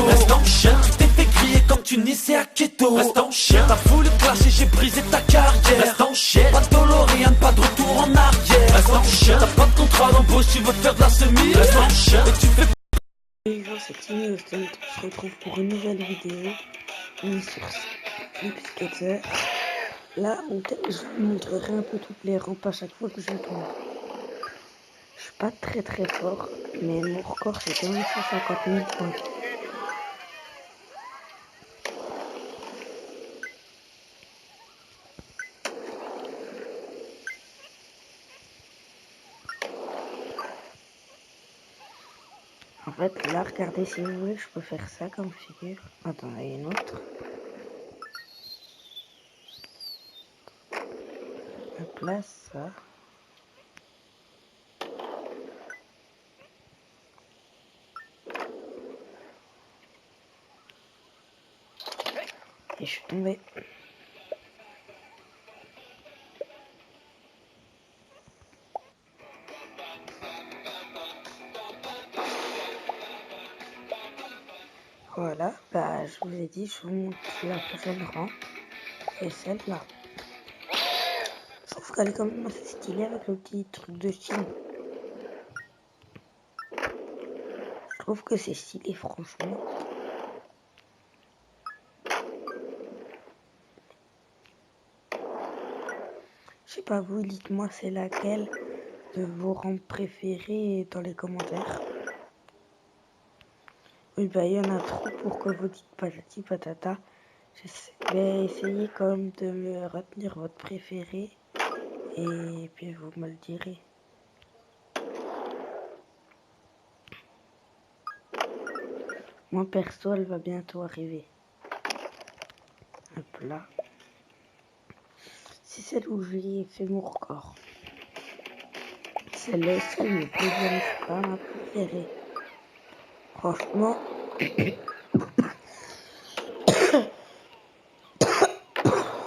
ghetto. Reste en chien, tu t'es fait griller comme Tunis et à Keto. Reste en chien, t'as voulu clasher, j'ai brisé ta carrière. Reste en chien, pas de DeLorean, pas de retour en arrière. Reste en chien, t'as pas de contrat d'embauche, tu veux faire de la semi. Reste en chien, et tu fais. Bonjour, c'est Timmy Austin, on se retrouve pour une nouvelle vidéo sur Flipskater. Là, je vous montrerai un peu toutes les rampes à chaque fois que je tombe. Je suis pas très fort, mais mon record c'est quand même 150 000 points. En fait, là, regardez si vous voulez, je peux faire ça comme figure. Attends, il y a une autre. Je place ça. Et je suis tombé. Voilà, bah je vous ai dit, je vous montre la prochaine rampe. Et celle-là. Sauf qu'elle est quand même assez stylée avec le petit truc de Chine. Je trouve que c'est stylé, franchement. Je sais pas vous, dites-moi c'est laquelle de vos rampes préférées dans les commentaires. Oui, bah il y en a trop pour que vous dites patati patata. Je vais essayer quand même de me retenir votre préféré. Et puis vous me le direz. Moi perso, elle va bientôt arriver. Hop là. C'est celle où j'ai fait mon record. Celle-là, celle me plaît bien, mais c'est pas ma préférée. Franchement,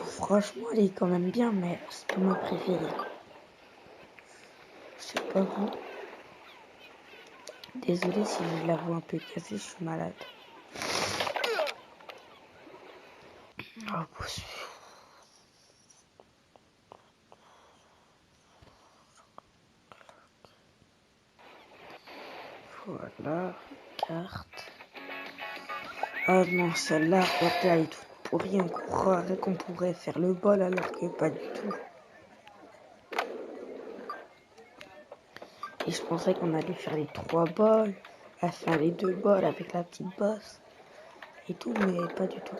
franchement, elle est quand même bien, mais c'est pas ma préférée. Je sais pas vous. Désolé si je la vois un peu cassée, je suis malade. Oh, voilà, carte. Ah non, celle-là, regardez, elle est toute pourrie. On croirait qu'on pourrait faire le bol alors que pas du tout. Et je pensais qu'on allait faire les 3 bols, enfin les 2 bols avec la petite bosse et tout, mais pas du tout.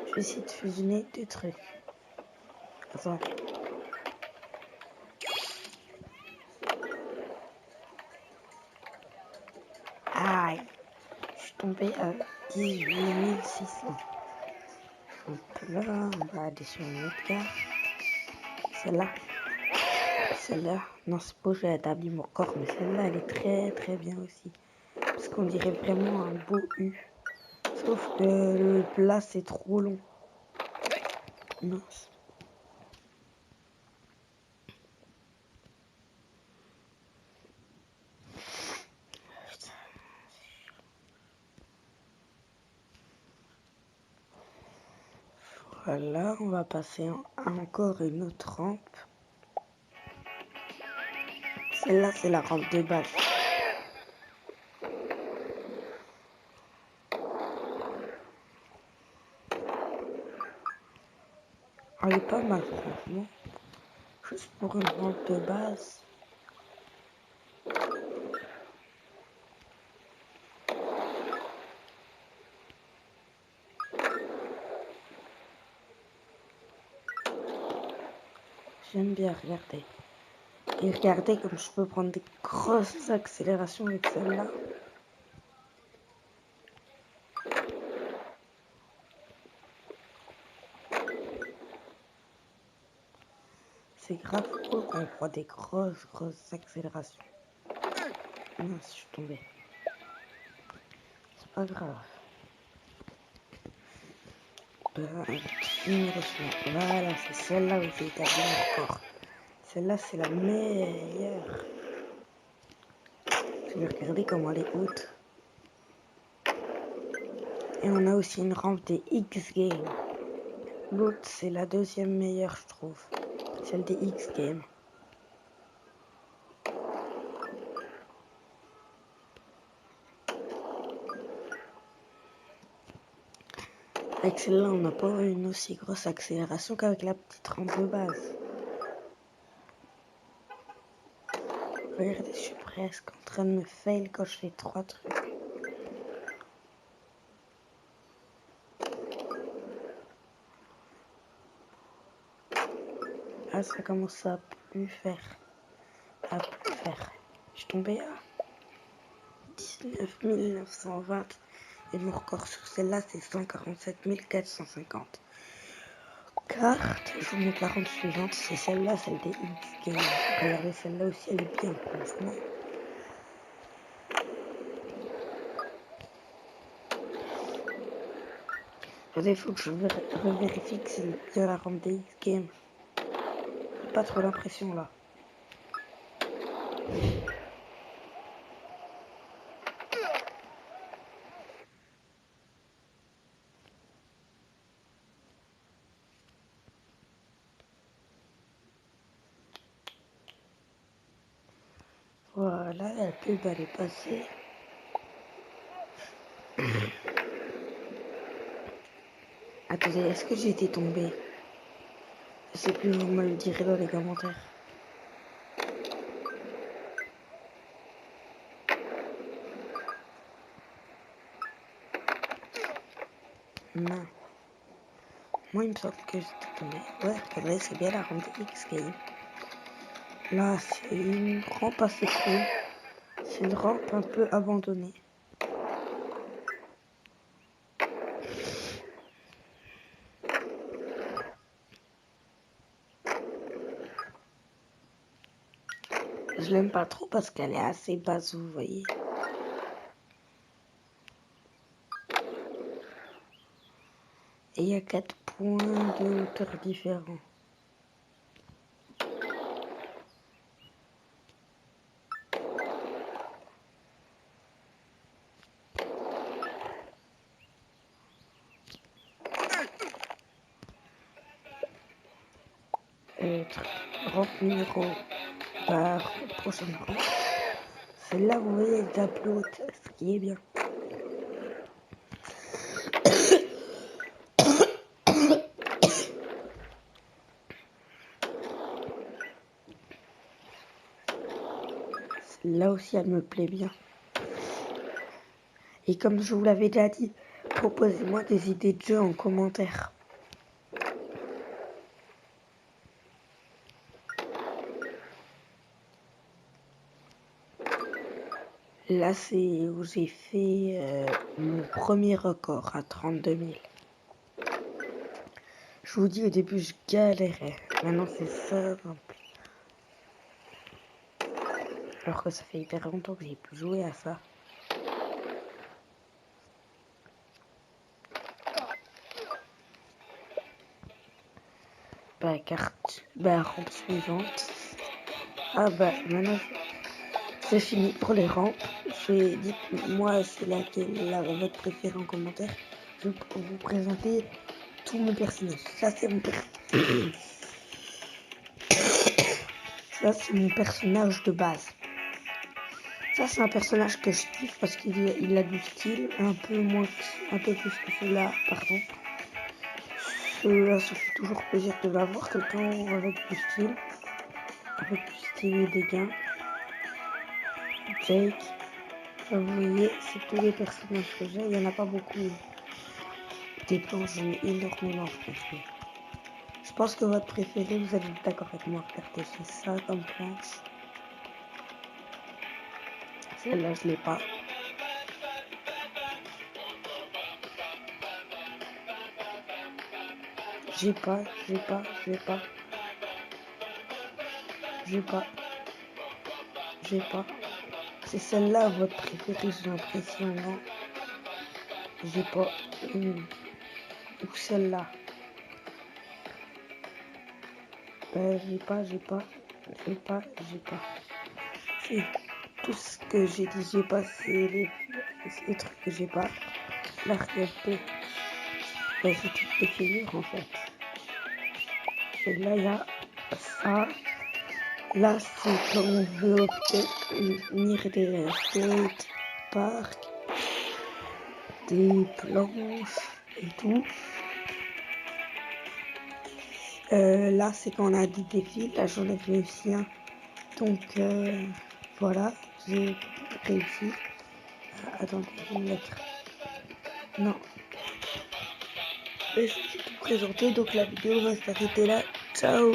Je vais essayer de fusionner 2 trucs. Attends. Aïe. Je suis tombé à 18 600. Hop là, on va aller sur une autre carte. Celle-là. Celle-là. Non, c'est beau, j'ai établi mon corps, mais celle-là, elle est très bien aussi. Parce qu'on dirait vraiment un beau U. Sauf que le plat, c'est trop long. Mince. Voilà, on va passer à encore une autre rampe. Celle-là, c'est la rampe de base. Elle est pas mal, franchement. Juste pour une rampe de base. J'aime bien regarder. Et regardez comme je peux prendre des grosses accélérations avec celle-là. C'est grave cool quand on prend des grosses accélérations. Non, je suis tombé. C'est pas grave. Numéro suivant. Voilà, c'est celle-là où j'ai établi mon record. Celle-là, c'est la meilleure. Je vais regarder comment elle est haute. Et on a aussi une rampe des X-Games. L'autre, c'est la deuxième meilleure, je trouve. Celle des X-Games. Avec celle-là, on n'a pas une aussi grosse accélération qu'avec la petite rampe de base. Regardez, je suis presque en train de me fail quand je fais 3 trucs. Ah, ça commence à plus faire. Je suis tombé à 19 920 et mon record sur celle-là, c'est 147 450. Carte, je vous montre la rampe suivante, c'est celle-là, celle des X-Games. Regardez, celle-là aussi, elle est bien, franchement. Il faut que je revérifie que c'est bien la rampe des X-Games. J'ai pas trop l'impression là. Voilà, la pub elle est passée. Attendez, est-ce que j'ai été tombé? Je sais plus, vous me le direz dans les commentaires. Non. Moi, il me semble que j'étais tombé. Ouais, regardez, c'est bien la rampe des X-Games. Là, c'est une rampe assez cool. C'est une rampe un peu abandonnée. Je l'aime pas trop parce qu'elle est assez basse, vous voyez. Et il y a 4 points de hauteur différents. Rampe numéro prochaine rampe. Celle-là, vous voyez, elle est un peu haute, ce qui est bien. Là aussi, elle me plaît bien. Et comme je vous l'avais déjà dit, proposez-moi des idées de jeux en commentaire. Là, c'est où j'ai fait mon premier record à 32 000. Je vous dis, au début, je galérais. Maintenant, c'est simple. Alors que ça fait hyper longtemps que j'ai plus joué à ça. Rampe suivante. Ah bah, maintenant, c'est fini pour les rampes. Dites-moi c'est laquelle votre préférée en commentaire. Je vais vous présenter tous mes personnages. Ça, c'est mon Ça, c'est mon personnage de base. Ça, c'est un personnage que je kiffe parce qu'il a du style, un peu plus que celui-là, pardon. Celui-là, ça fait toujours plaisir de l'avoir, quelqu'un avec du style et des gains. Jake, vous voyez, c'est tous les personnages que j'ai, il n'y en a pas beaucoup. Des planches, j'en ai énormément, franchement. Je pense que votre préféré, vous allez être d'accord avec moi. Regardez, j'ai ça comme planche. Celle-là, je l'ai pas. J'ai pas. c'est celle-là votre préférée, j'ai l'impression, non? J'ai pas une. Ou celle-là. J'ai pas. C'est tout ce que j'ai dit, j'ai pas, c'est les trucs que j'ai pas. La réalité, c'est toutes les figures en fait. Et là, il y a ça. Là, c'est quand on veut obtenir des skateparks, des planches et tout. Là, c'est quand on a des défis. Là, j'en ai fait aussi un. Donc, voilà, j'ai réussi. Attendez, je vais me mettre. Non. Je vais tout présenter. Donc, la vidéo va s'arrêter là. Ciao.